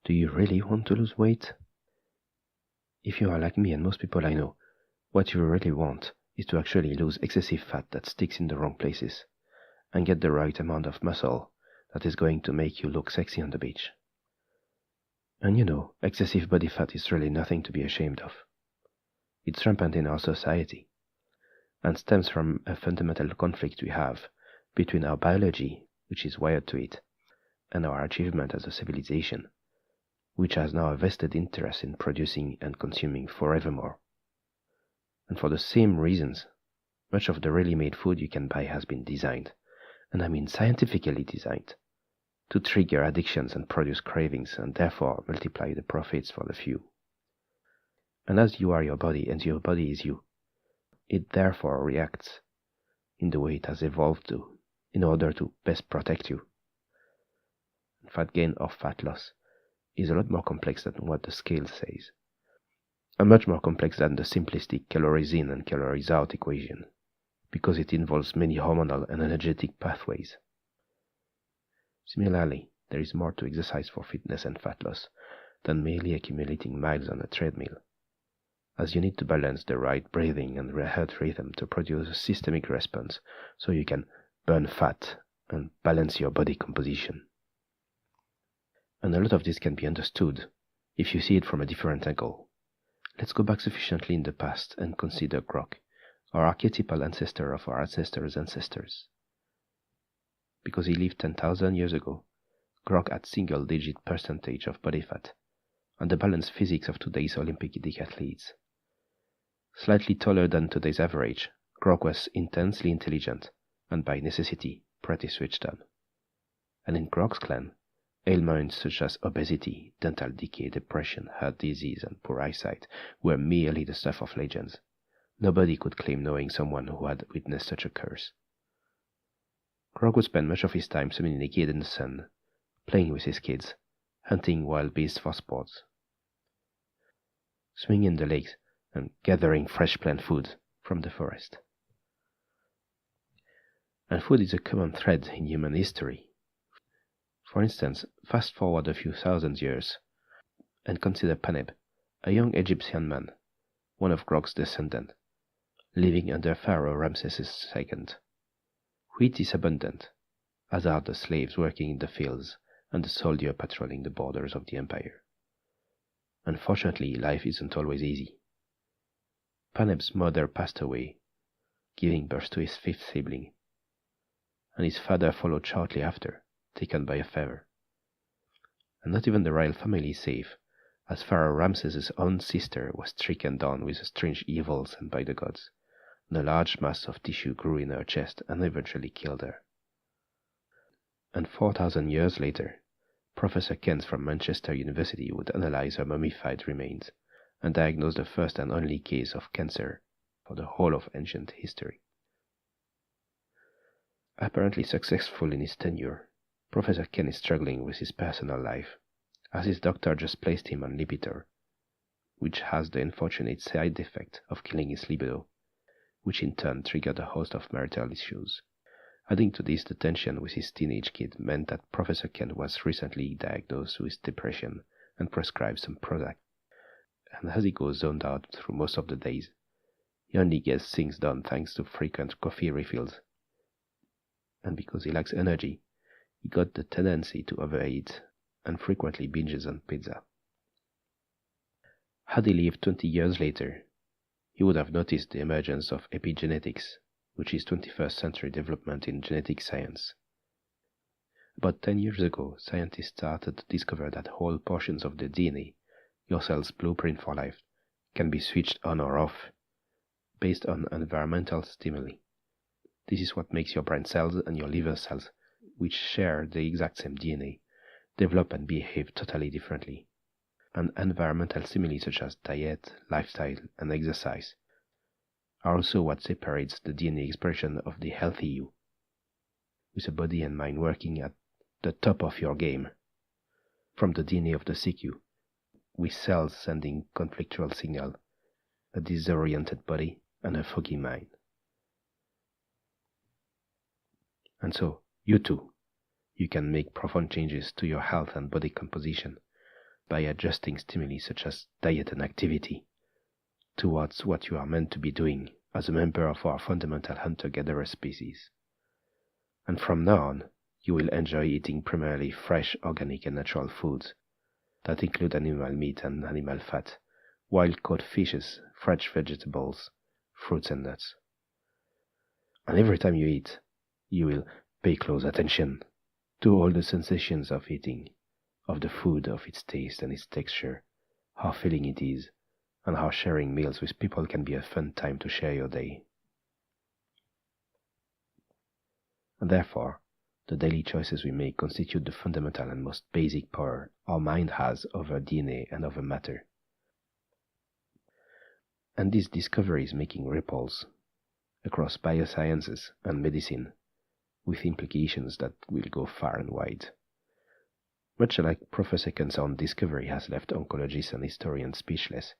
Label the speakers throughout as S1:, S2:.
S1: Do you really want to lose weight? If you are like me and most people I know, what you really want is to actually lose excessive fat that sticks in the wrong places, and get the right amount of muscle that is going to make you look sexy on the beach. And you know, excessive body fat is really nothing to be ashamed of. It's rampant in our society, and stems from a fundamental conflict we have between our biology, which is wired to it, and our achievement as a civilization, which has now a vested interest in producing and consuming forevermore. And for the same reasons, much of the ready-made food you can buy has been designed, and I mean scientifically designed, to trigger addictions and produce cravings and therefore multiply the profits for the few. And as you are your body and your body is you, it therefore reacts in the way it has evolved to in order to best protect you. Fat gain or fat loss is a lot more complex than what the scale says, and much more complex than the simplistic calories in and calories out equation, because it involves many hormonal and energetic pathways. Similarly, there is more to exercise for fitness and fat loss than merely accumulating miles on a treadmill, as you need to balance the right breathing and heart rhythm to produce a systemic response so you can burn fat and balance your body composition. And a lot of this can be understood if you see it from a different angle. Let's go back sufficiently in the past and consider Grok, our archetypal ancestor of our ancestors' ancestors. Because he lived 10,000 years ago, Grok had single-digit percentage of body fat, and the balanced physiques of today's Olympic decathletes. Slightly taller than today's average, Grok was intensely intelligent, and by necessity, pretty switched on. And in Grok's clan, ailments such as obesity, dental decay, depression, heart disease, and poor eyesight were merely the stuff of legends. Nobody could claim knowing someone who had witnessed such a curse. Grok would spend much of his time semi-naked in the sun, playing with his kids, hunting wild beasts for sports, swimming in the lakes, and gathering fresh plant food from the forest. And food is a common thread in human history. For instance, fast forward a few thousand years, and consider Paneb, a young Egyptian man, one of Grok's descendants, living under Pharaoh Ramses II. Wheat is abundant, as are the slaves working in the fields and the soldier patrolling the borders of the empire. Unfortunately, life isn't always easy. Paneb's mother passed away, giving birth to his fifth sibling, and his father followed shortly after, taken by a fever. And not even the royal family is safe, as Pharaoh Ramses' own sister was stricken down with a strange evil sent by the gods, and a large mass of tissue grew in her chest and eventually killed her. And 4,000 years later, Professor Kent from Manchester University would analyze her mummified remains and diagnose the first and only case of cancer for the whole of ancient history. Apparently successful in his tenure, Professor Ken is struggling with his personal life, as his doctor just placed him on Lipitor, which has the unfortunate side effect of killing his libido, which in turn triggered a host of marital issues. Adding to this, the tension with his teenage kid meant that Professor Ken was recently diagnosed with depression and prescribed some Prozac. And as he goes zoned out through most of the days, he only gets things done thanks to frequent coffee refills. And because he lacks energy, he got the tendency to overeat and frequently binges on pizza. Had he lived 20 years later, he would have noticed the emergence of epigenetics, which is 21st century development in genetic science. About 10 years ago, scientists started to discover that whole portions of the DNA, your cell's blueprint for life, can be switched on or off based on environmental stimuli. This is what makes your brain cells and your liver cells, which share the exact same DNA, develop and behave totally differently. And environmental stimuli such as diet, lifestyle, and exercise are also what separates the DNA expression of the healthy you, with a body and mind working at the top of your game, from the DNA of the sick you, with cells sending conflictual signal, a disoriented body, and a foggy mind. And so, you too, you can make profound changes to your health and body composition by adjusting stimuli such as diet and activity towards what you are meant to be doing as a member of our fundamental hunter-gatherer species. And from now on, you will enjoy eating primarily fresh, organic and natural foods that include animal meat and animal fat, wild-caught fishes, fresh vegetables, fruits and nuts. And every time you eat, you will pay close attention to all the sensations of eating, of the food, of its taste and its texture, how filling it is, and how sharing meals with people can be a fun time to share your day. And therefore, the daily choices we make constitute the fundamental and most basic power our mind has over DNA and over matter. And this discovery is making ripples across biosciences and medicine, with implications that will go far and wide. Much like Professor Conson's discovery has left oncologists and historians speechless,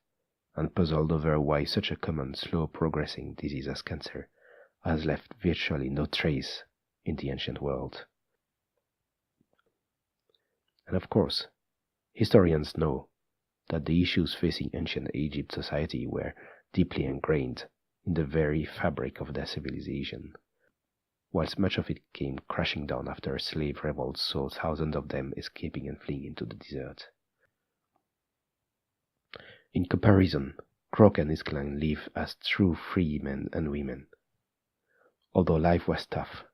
S1: and puzzled over why such a common, slow-progressing disease as cancer has left virtually no trace in the ancient world. And of course, historians know that the issues facing ancient Egypt society were deeply ingrained in the very fabric of their civilization, whilst much of it came crashing down after a slave revolt saw thousands of them escaping and fleeing into the desert. In comparison, Croc and his clan lived as true free men and women. Although life was tough,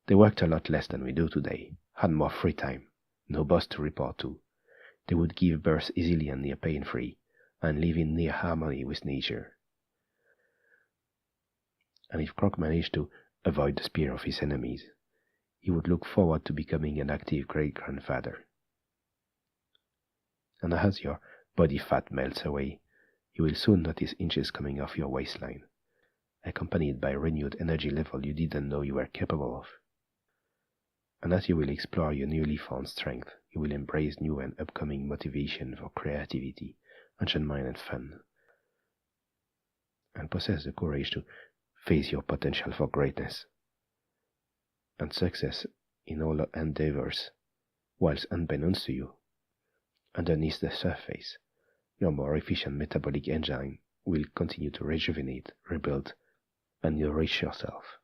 S1: they worked a lot less than we do today, had more free time, no boss to report to. They would give birth easily and near pain-free, and live in near harmony with nature. And if Croc managed to avoid the spear of his enemies, he would look forward to becoming an active great-grandfather. And as your body fat melts away, you will soon notice inches coming off your waistline, accompanied by renewed energy level you didn't know you were capable of. And as you will explore your newly found strength, you will embrace new and upcoming motivation for creativity, enjoyment and fun, and possess the courage to face your potential for greatness and success in all endeavors, whilst unbeknownst to you, underneath the surface, your more efficient metabolic engine will continue to rejuvenate, rebuild, and nourish yourself.